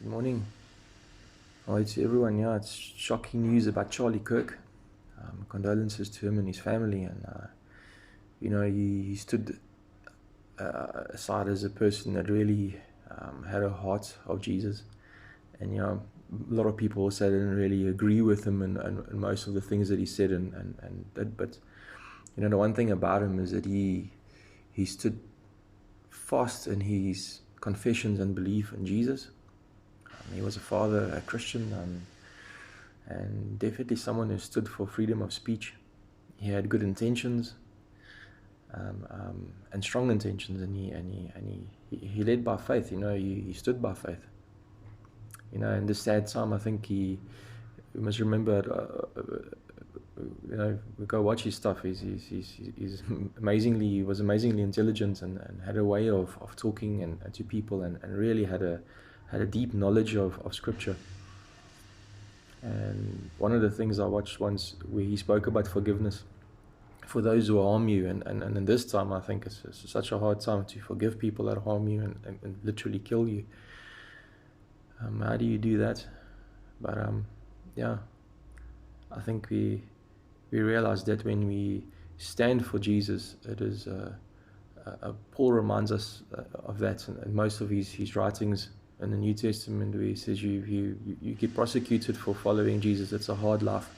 Good morning. Hi to everyone. Yeah, it's shocking news about Charlie Kirk. Condolences to him and his family. And, he stood aside as a person that really had a heart of Jesus. And, a lot of people also didn't really agree with him and most of the things that he said and that. But, the one thing about him is that he stood fast in his confessions and belief in Jesus. He was a father, a Christian, and definitely someone who stood for freedom of speech. He had good intentions and strong intentions, and he led by faith. He stood by faith. In this sad time, I think we must remember. We go watch his stuff. He's was amazingly intelligent and had a way of talking and to people and really had a deep knowledge of scripture. And one of the things I watched once where he spoke about forgiveness for those who harm you, and in this time I think it's such a hard time to forgive people that harm you and literally kill you. How do you do that? But I think we realize that when we stand for Jesus, it is Paul reminds us of that, and most of his writings in the New Testament, where he says you get prosecuted for following Jesus. It's a hard life.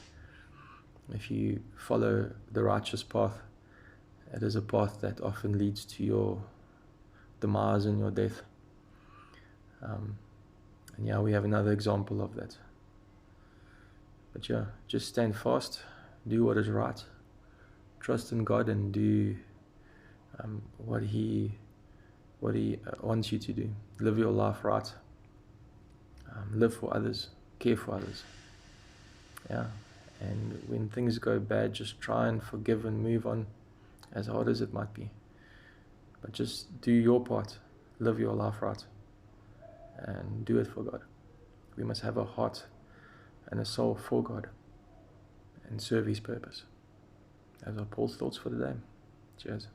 If you follow the righteous path, it is a path that often leads to your demise and your death. And we have another example of that. But just stand fast, do what is right, trust in God, and do what He wants you to do. Live your life right. Live for others, care for others. And when things go bad, just try and forgive and move on, as hard as it might be. But just do your part. Live your life right. And do it for God. We must have a heart and a soul for God and serve His purpose. Those are Paul's thoughts for the day. Cheers.